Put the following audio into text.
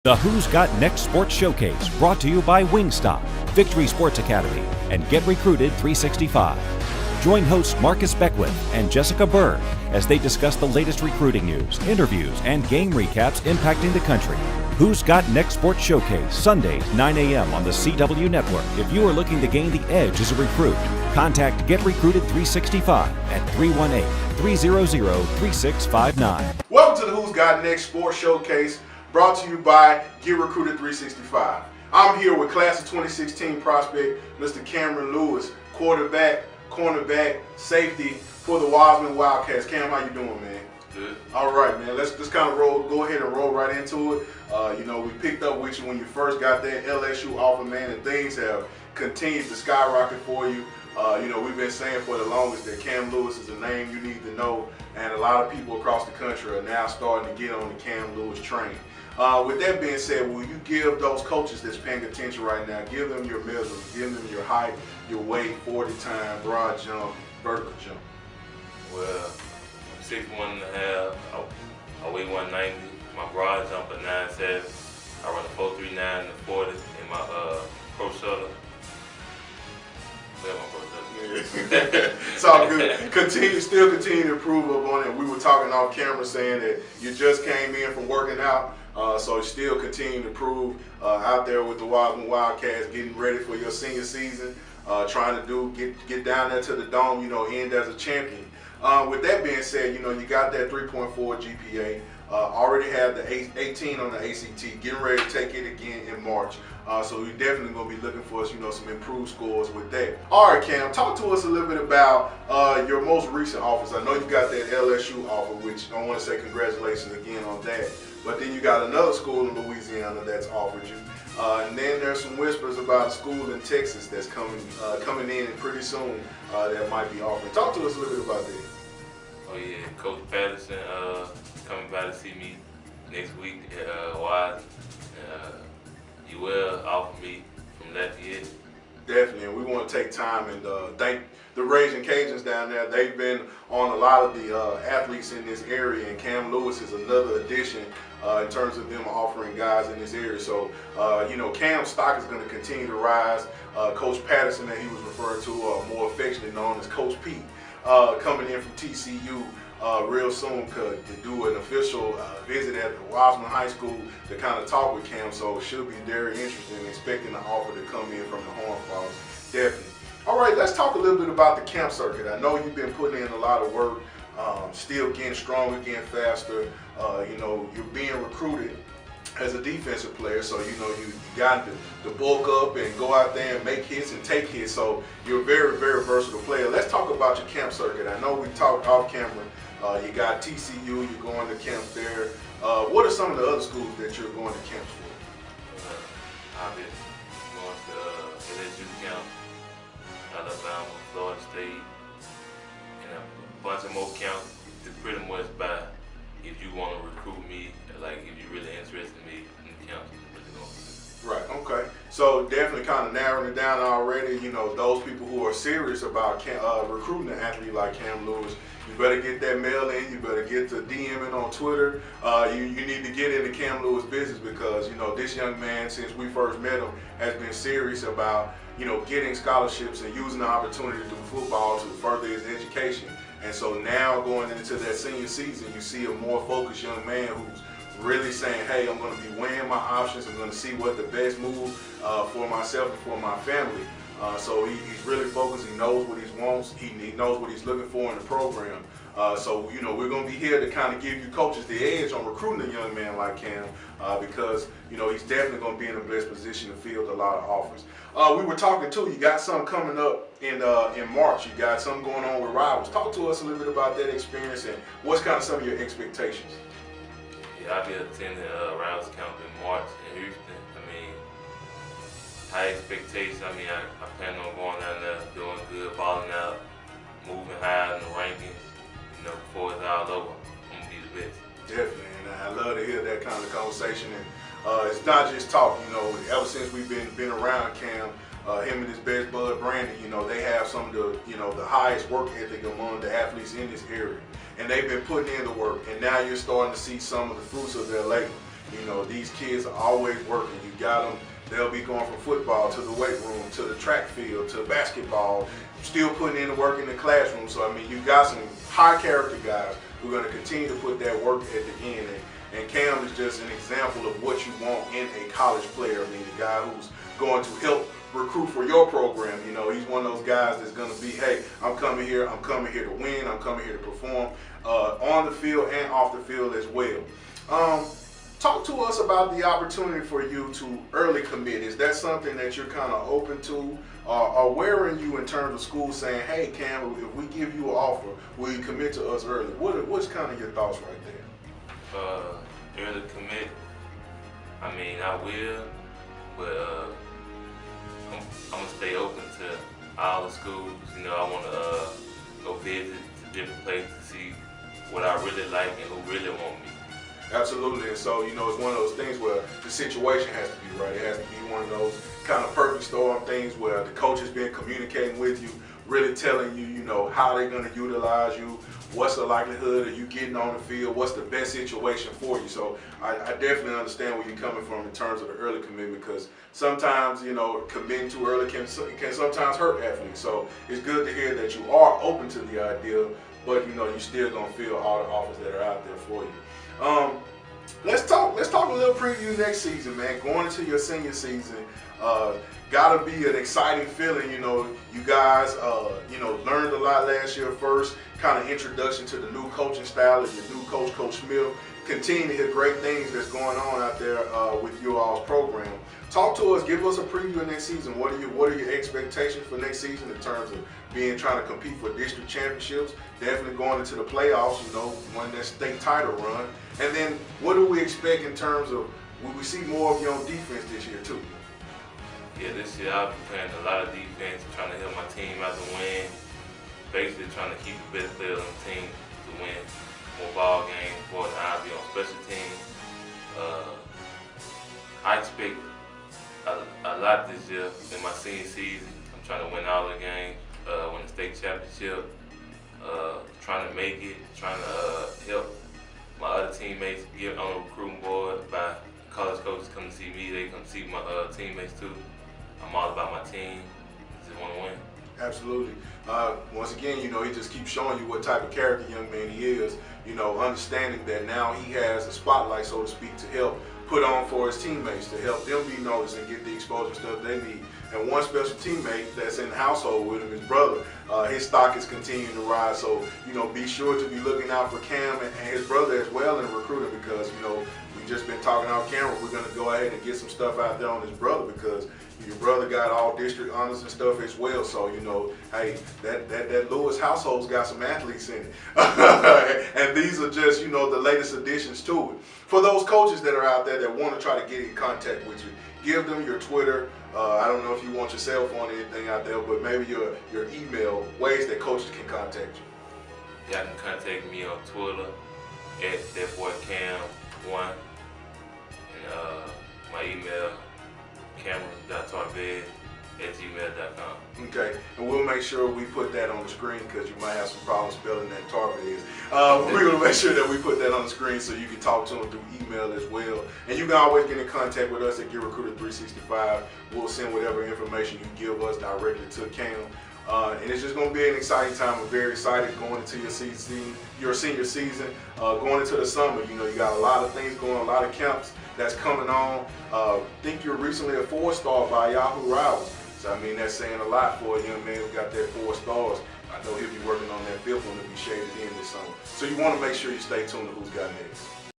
The Who's Got Next Sports Showcase, brought to you by Wingstop, Victory Sports Academy, and Get Recruited 365. Join hosts Marcus Beckwith and Jessica Bird as they discuss the latest recruiting news, interviews, and game recaps impacting the country. Who's Got Next Sports Showcase, Sundays, 9 a.m. on the CW Network. If you are looking to gain the edge as a recruit, contact Get Recruited 365 at 318-300-3659. Welcome to the Who's Got Next Sports Showcase, brought to you by Get Recruited 365. I'm here with class of 2016 prospect, Mr. Cameron Lewis, quarterback, cornerback, safety for the Wossman Wildcats. Cam, how you doing, man? Good. All right, man. Let's just kind of go ahead and roll right into it. We picked up with you when you first got that LSU offer, man, and things have continued to skyrocket for you. We've been saying for the longest that Cam Lewis is a name you need to know, and a lot of people across the country are now starting to get on the Cam Lewis train. With that being said, will you give those coaches that's paying attention right now, give them your measurements, give them your height, your weight, 40 time, broad jump, vertical jump? Well, I'm 6'1.5", I weigh 190, my broad jump at 9'7", I run a 4.39 in the 40 in my pro shuttle. It's all good. Still continue to improve up on it. We were talking off camera saying that you just came in from working out, so still continue to improve out there with the Wossman Wildcats, getting ready for your senior season, trying to get down there to the dome, end as a champion. With that being said, you got that 3.4 GPA, already have the 18 on the ACT, getting ready to take it again in March. So we're definitely going to be looking for some improved scores with that. All right, Cam, talk to us a little bit about your most recent offers. I know you got that LSU offer, which I want to say congratulations again on that. But then you got another school in Louisiana that's offered you. And then there's some whispers about a school in Texas that's coming in pretty soon that might be offering. Talk to us a little bit about that. Oh yeah, Coach Patterson coming by to see me next week at Wise. You will offer me from Lafayette. Definitely, and we want to take time and thank the Raging Cajuns down there. They've been on a lot of the athletes in this area, and Cam Lewis is another addition in terms of them offering guys in this area. So, Cam's stock is going to continue to rise. Coach Patterson, that he was referred to, more affectionately known as Coach Pete, coming in from TCU real soon to do an official visit at the Wossman High School to kind of talk with Cam. So it should be very interesting, expecting the offer to come in from the Horn Frogs. Definitely. All right, let's talk a little bit about the camp circuit. I know you've been putting in a lot of work, still getting stronger, getting faster. You're being recruited as a defensive player, so you got to bulk up and go out there and make hits and take hits. So you're a very, very versatile player. Let's talk about your camp circuit. I know we talked off camera. You got TCU, you're going to camp there. What are some of the other schools that you're going to camps for? I've been going to LSU camp, Alabama, Florida State, and a bunch of more camps. It's pretty much by if you want to recruit me, like if you're really interested in me in the camp. Right, okay. So definitely kind of narrowing it down already. Those people who are serious about recruiting an athlete like Cam Lewis, you better get that mail in, you better get to DMing on Twitter. You need to get into Cam Lewis business because, this young man, since we first met him, has been serious about, getting scholarships and using the opportunity to do football to further his education. And so now going into that senior season, you see a more focused young man who's really saying, hey, I'm going to be weighing my options. I'm going to see what the best move for myself and for my family. So he's really focused. He knows what he wants. He knows what he's looking for in the program. So we're going to be here to kind of give you coaches the edge on recruiting a young man like Cam because, he's definitely going to be in the best position to field a lot of offers. We were talking too, you got something coming up in March. You got something going on with Rivals. Talk to us a little bit about that experience and what's kind of some of your expectations. I'll be attending Rivals camp in March in Houston. High expectations. I plan on going down there, doing good, balling out, moving high in the rankings. Before it's all over, I'm gonna be the best. Definitely, and I love to hear that kind of conversation. And it's not just talk. Ever since we've been around Cam, him and his best bud Brandon, they have some of the the highest work ethic among the athletes in this area, and they've been putting in the work. And now you're starting to see some of the fruits of their labor. You know, these kids are always working. You got them, they'll be going from football to the weight room, to the track field, to basketball, still putting in the work in the classroom. So, I mean, you got some high character guys who are going to continue to put that work at the end. And Cam is just an example of what you want in a college player. I mean, the guy who's going to help recruit for your program. You know, he's one of those guys that's going to be, hey, I'm coming here to win, I'm coming here to perform on the field and off the field as well. Talk to us about the opportunity for you to early commit. Is that something that you're kind of open to? Or where are you in terms of school saying, hey, Cam, if we give you an offer, will you commit to us early? What's kind of your thoughts right there? Early commit, I mean, I will, but I'm gonna stay open to all the schools. You know, I want to go visit to different places to see what I really like and who really want me. Absolutely, and so, you know, it's one of those things where the situation has to be right. It has to be one of those kind of perfect storm things where the coach has been communicating with you, really telling you, you know, how they're going to utilize you, what's the likelihood of you getting on the field, what's the best situation for you. So I definitely understand where you're coming from in terms of the early commitment, because sometimes, you know, committing too early can sometimes hurt athletes. So it's good to hear that you are open to the idea, but, you know, you're still going to fill all the offers that are out there for you. Let's talk a little preview next season, man. Going into your senior season, gotta be an exciting feeling. You know, you guys, you know, learned a lot last year. First, kind of introduction to the new coaching style of your new coach, Coach Smith. Continue to hear great things that's going on out there with your all's program. Talk to us. Give us a preview of next season. What are your expectations for next season in terms of trying to compete for district championships? Definitely going into the playoffs. You know, win that state title run. And then, what do we expect in terms of, will we see more of you on defense this year too? Yeah, this year I'll be playing a lot of defense, trying to help my team out to win. Basically trying to keep the best players on the team to win more ball games, more than I'll be on special teams. I expect a lot this year in my senior season. I'm trying to win all the games, win the state championship, trying to make it, trying to help my other teammates get on the recruiting board by college coaches come to see me, they come see my teammates too. I'm all about my team, just want to win. Absolutely. Once again, you know, he just keeps showing you what type of character young man he is, you know, understanding that now he has a spotlight, so to speak, to help put on for his teammates, to help them be noticed and get the exposure stuff they need. And one special teammate that's in the household with him, his brother, his stock is continuing to rise. So, you know, be sure to be looking out for Cam and his brother as well in recruiting, because, you know, we've just been talking off camera. We're going to go ahead and get some stuff out there on his brother, because your brother got all district honors and stuff as well. So, you know, hey, that Lewis household's got some athletes in it. And these are just, you know, the latest additions to it. For those coaches that are out there that want to try to get in contact with you, give them your Twitter. I don't know if you want your cell phone or anything out there, but maybe your email, ways that coaches can contact you. Y'all can contact me on Twitter at thatboycam1, and my email, cameron.tarbed@gmail.com. Okay, and we'll make sure we put that on the screen, because you might have some problems spelling that Tarbed. We're going to make sure that we put that on the screen so you can talk to them through email as well. And you can always get in contact with us at Get Recruited 365. We'll send whatever information you give us directly to Cam. And it's just going to be an exciting time. We're very excited going into your season, your senior season, going into the summer. You know, you got a lot of things going on, a lot of camps that's coming on. I think you're recently a 4-star by Yahoo Rivals. So, I mean, that's saying a lot for a young man who got that 4 stars. I know he'll be working on that 5th one to be shaded in this summer. So you want to make sure you stay tuned to who's got next.